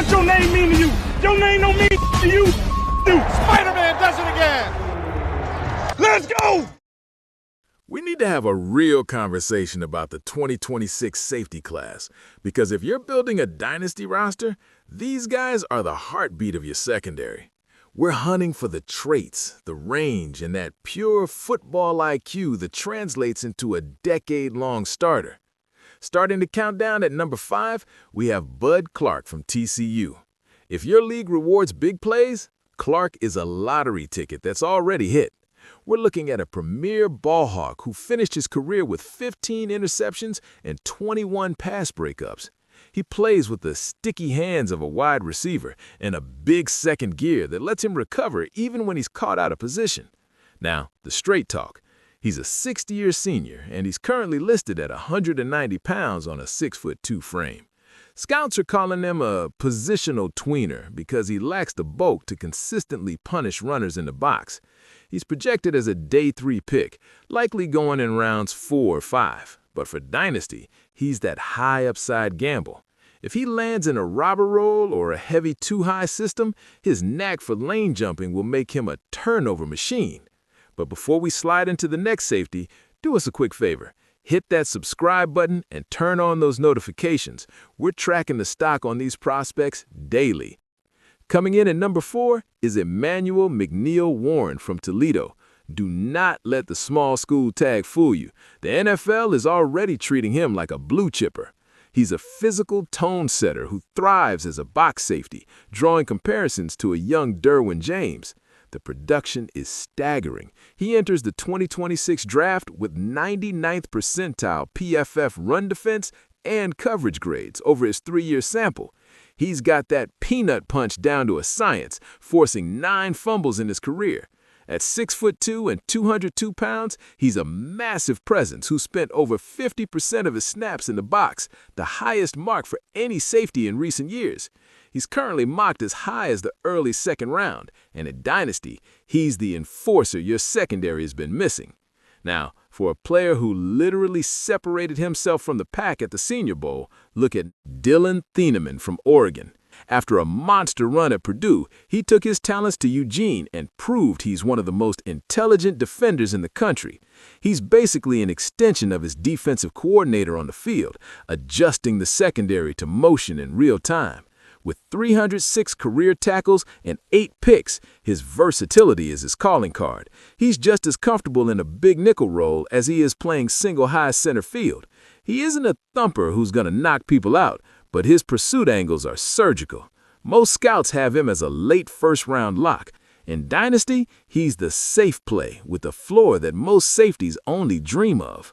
What your name mean to you? Your name don't mean to you. Spider-Man does it again. Let's go. We need to have a real conversation about the 2026 safety class, because if you're building a dynasty roster, these guys are the heartbeat of your secondary. We're hunting for the traits, the range, and that pure football IQ that translates into a decade-long starter. Starting to count down at number 5, we have Bud Clark from TCU. If your league rewards big plays, Clark is a lottery ticket that's already hit. We're looking at a premier ball hawk who finished his career with 15 interceptions and 21 pass breakups. He plays with the sticky hands of a wide receiver and a big second gear that lets him recover even when he's caught out of position. Now, the straight talk. He's a 60-year senior, and he's currently listed at 190 pounds on a 6'2" frame. Scouts are calling him a positional tweener because he lacks the bulk to consistently punish runners in the box. He's projected as a day 3 pick, likely going in rounds 4 or 5. But for Dynasty, he's that high upside gamble. If he lands in a robber roll or a heavy too-high system, his knack for lane jumping will make him a turnover machine. But before we slide into the next safety, do us a quick favor. Hit that subscribe button and turn on those notifications. We're tracking the stock on these prospects daily. Coming in at number 4 is Emmanuel McNeil-Warren from Toledo. Do not let the small school tag fool you. The NFL is already treating him like a blue chipper. He's a physical tone setter who thrives as a box safety, drawing comparisons to a young Derwin James. The production is staggering. He enters the 2026 draft with 99th percentile PFF run defense and coverage grades over his 3-year sample. He's got that peanut punch down to a science, forcing 9 fumbles in his career. At 6'2" and 202 pounds, he's a massive presence who spent over 50% of his snaps in the box, the highest mark for any safety in recent years. He's currently mocked as high as the early 2nd round, and at Dynasty, he's the enforcer your secondary has been missing. Now, for a player who literally separated himself from the pack at the Senior Bowl, look at Dylan Thieneman from Oregon. After a monster run at Purdue, he took his talents to Eugene and proved he's one of the most intelligent defenders in the country. He's basically an extension of his defensive coordinator on the field, adjusting the secondary to motion in real time. With 306 career tackles and 8 picks, his versatility is his calling card. He's just as comfortable in a big nickel role as he is playing single high center field. He isn't a thumper who's going to knock people out, but his pursuit angles are surgical. Most scouts have him as a late first-round lock. In Dynasty, he's the safe play with the floor that most safeties only dream of.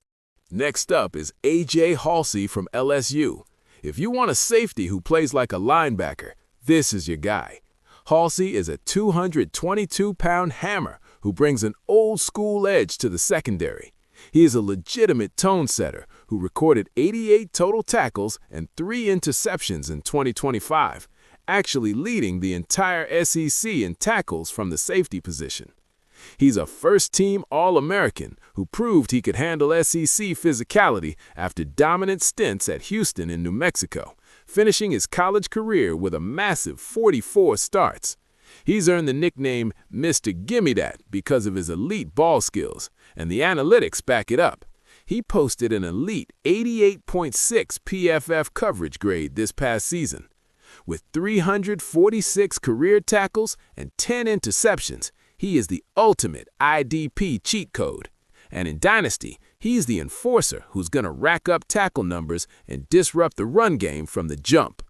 Next up is AJ Haulcy from LSU. If you want a safety who plays like a linebacker, this is your guy. Haulcy is a 222-pound hammer who brings an old-school edge to the secondary. He is a legitimate tone setter who recorded 88 total tackles and 3 interceptions in 2025, actually leading the entire SEC in tackles from the safety position. He's a first-team All-American who proved he could handle SEC physicality after dominant stints at Houston and New Mexico, finishing his college career with a massive 44 starts. He's earned the nickname Mr. Gimme That because of his elite ball skills, and the analytics back it up. He posted an elite 88.6 PFF coverage grade this past season. With 346 career tackles and 10 interceptions, he is the ultimate IDP cheat code. And in Dynasty, he's the enforcer who's going to rack up tackle numbers and disrupt the run game from the jump.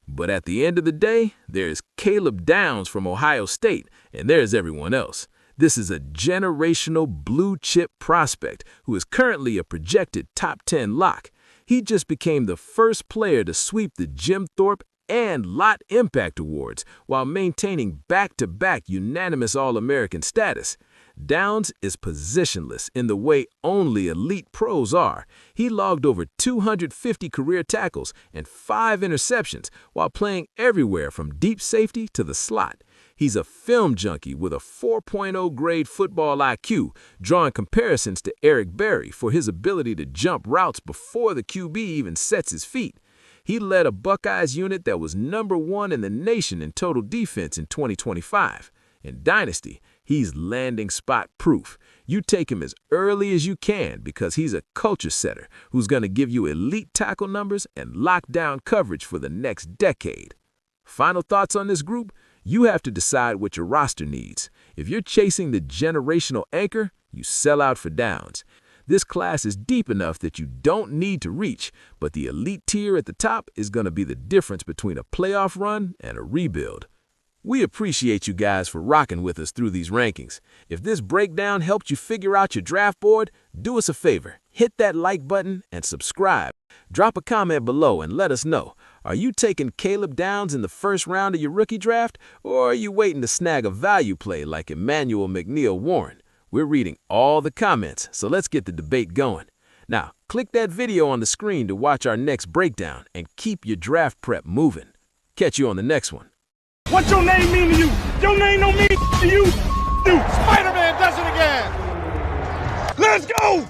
But at the end of the day, there's Caleb Downs from Ohio State, and there's everyone else. This is a generational blue-chip prospect who is currently a projected top 10 lock. He just became the first player to sweep the Jim Thorpe and Lot Impact Awards while maintaining back-to-back unanimous All-American status. Downs is positionless in the way only elite pros are. He logged over 250 career tackles and 5 interceptions while playing everywhere from deep safety to the slot. He's a film junkie with a 4.0 grade football IQ, drawing comparisons to Eric Berry for his ability to jump routes before the QB even sets his feet. He led a Buckeyes unit that was #1 in the nation in total defense in 2025. In Dynasty, he's landing spot proof. You take him as early as you can because he's a culture setter who's going to give you elite tackle numbers and lockdown coverage for the next decade. Final thoughts on this group? You have to decide what your roster needs. If you're chasing the generational anchor, you sell out for downs. This class is deep enough that you don't need to reach, but the elite tier at the top is going to be the difference between a playoff run and a rebuild. We appreciate you guys for rocking with us through these rankings. If this breakdown helped you figure out your draft board, do us a favor, hit that like button and subscribe. Drop a comment below and let us know. Are you taking Caleb Downs in the first round of your rookie draft, or are you waiting to snag a value play like Emmanuel McNeil-Warren? We're reading all the comments, so let's get the debate going. Now, click that video on the screen to watch our next breakdown and keep your draft prep moving. Catch you on the next one. What your name mean to you? Your name don't mean to you. Spider-Man does it again. Let's go!